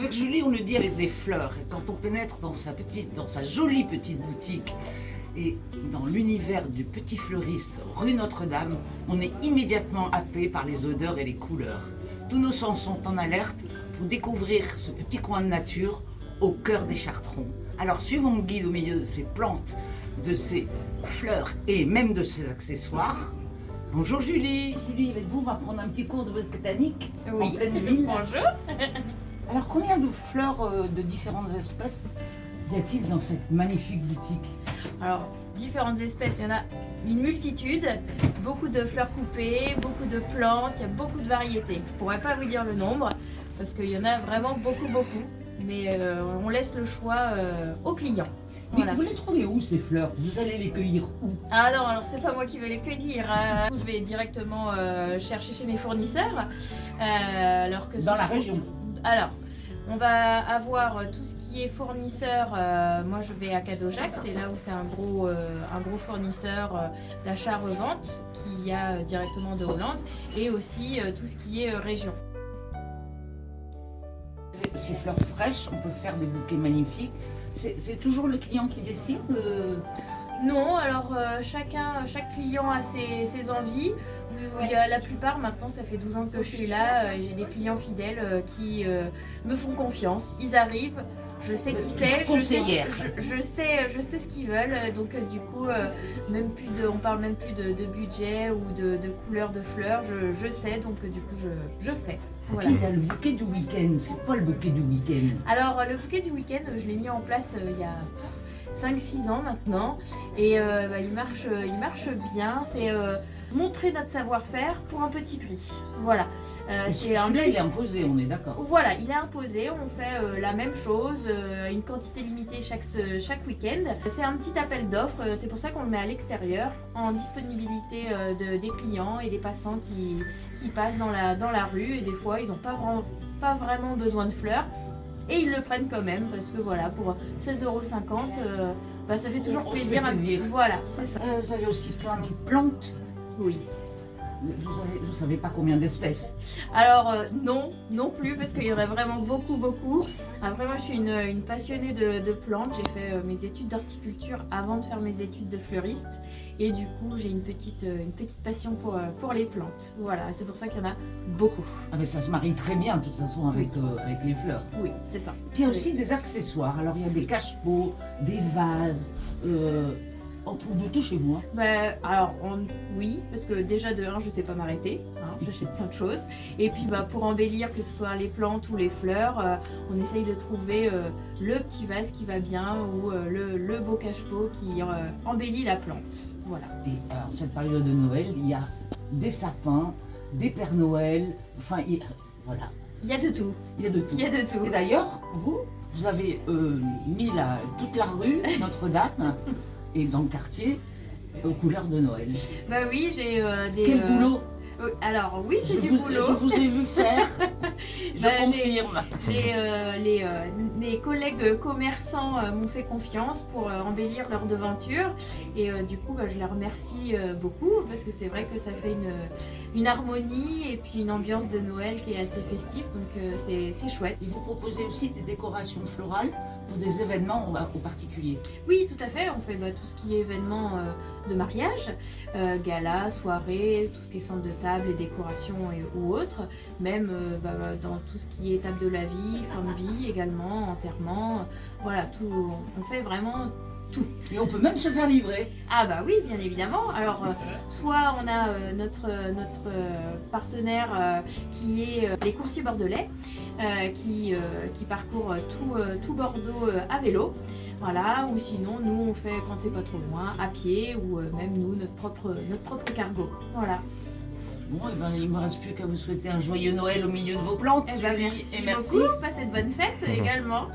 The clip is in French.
Avec Julie, on le dit avec des fleurs. Et quand on pénètre dans sa jolie petite boutique et dans l'univers du petit fleuriste rue Notre-Dame, on est immédiatement happé par les odeurs et les couleurs. Tous nos sens sont en alerte pour découvrir ce petit coin de nature au cœur des Chartrons. Alors suivons le guide au milieu de ces plantes, de ces fleurs et même de ces accessoires. Bonjour Julie, Julie avec vous, on va prendre un petit cours de botanique en pleine ville. Bonjour. Alors combien de fleurs de différentes espèces y a-t-il dans cette magnifique boutique? Alors, différentes espèces, il y en a une multitude, beaucoup de fleurs coupées, beaucoup de plantes, il y a beaucoup de variétés. Je pourrais pas vous dire le nombre, parce qu'il y en a vraiment beaucoup, mais on laisse le choix aux clients. Voilà. Vous les trouvez où ces fleurs? Vous allez les cueillir où? Ah non, alors c'est pas moi qui vais les cueillir. Je vais directement chercher chez mes fournisseurs. Alors que Dans la région? Alors, on va avoir tout ce qui est fournisseur. Moi, je vais à Cadojac, c'est là où c'est un gros fournisseur d'achat-revente qui y a directement de Hollande, et aussi tout ce qui est région. Ces fleurs fraîches, on peut faire des bouquets magnifiques. C'est toujours le client qui décide Non, alors chaque client a ses envies. La plupart, maintenant, ça fait 12 ans que je suis là, et j'ai des clients fidèles qui me font confiance. Ils arrivent, je sais qui c'est, je sais ce qu'ils veulent. Donc du coup, on parle même plus de budget ou de couleur de fleurs. Je sais, donc du coup, je fais. Voilà. Il y a le bouquet du week-end. C'est quoi le bouquet du week-end? Alors, le bouquet du week-end, je l'ai mis en place il y a 5-6 ans maintenant, et il marche bien. C'est montrer notre savoir-faire pour un petit prix. Voilà. Celui-là, il est imposé, on est d'accord. Voilà, il est imposé. On fait la même chose, une quantité limitée chaque week-end. C'est un petit appel d'offres. C'est pour ça qu'on le met à l'extérieur, en disponibilité des clients et des passants qui passent dans la rue. Et des fois, ils n'ont pas vraiment besoin de fleurs. Et ils le prennent quand même, parce que voilà, pour 16,50 €, ça fait toujours plaisir. Voilà, c'est ça. Vous avez aussi plein de plantes. Oui. Vous savez pas combien d'espèces? Alors non plus, parce qu'il y en a vraiment beaucoup. Après, moi je suis une passionnée de plantes. J'ai fait mes études d'horticulture avant de faire mes études de fleuriste, et du coup j'ai une petite passion pour les plantes. Voilà, c'est pour ça qu'il y en a beaucoup. Ah mais ça se marie très bien de toute façon avec les fleurs. Oui, c'est ça. Il y a aussi des accessoires. Alors il y a des cache-pots, des vases. On trouve de tout chez moi. Alors oui, parce que déjà de 1, je sais pas m'arrêter, hein, j'achète plein de choses. Et puis pour embellir, que ce soit les plantes ou les fleurs, on essaye de trouver le petit vase qui va bien, ou le beau cache-pot qui embellit la plante. Voilà. Et en cette période de Noël, il y a des sapins, des Pères Noël, enfin voilà. Il y a de tout. Il y a de tout. Il y a de tout. Et d'ailleurs, vous avez mis toute la rue Notre-Dame et dans le quartier aux couleurs de Noël. Bah oui, j'ai des... Quel boulot! Alors oui, c'est du boulot. Je vous ai vu faire, je confirme. Mes collègues commerçants m'ont fait confiance pour embellir leur devanture, et du coup je les remercie beaucoup, parce que c'est vrai que ça fait une harmonie et puis une ambiance de Noël qui est assez festive, donc c'est chouette. Et vous proposez aussi des décorations florales pour des événements aux particuliers? Oui, tout à fait, on fait tout ce qui est événement de mariage, gala, soirée, tout ce qui est centre de table et décoration ou autres, même dans tout ce qui est étape de la vie, fin de vie également, enterrement, voilà, tout, on fait vraiment tout. Et on peut même se faire livrer? Ah bah oui, bien évidemment. Alors soit on a notre partenaire qui est les coursiers bordelais, qui parcourt tout Bordeaux à vélo. Voilà, ou sinon nous on fait, quand c'est pas trop loin, à pied, ou même nous notre propre cargo. Voilà. Bon, et il ne me reste plus qu'à vous souhaiter un joyeux Noël au milieu de vos plantes. Merci beaucoup, passez de bonnes fêtes également.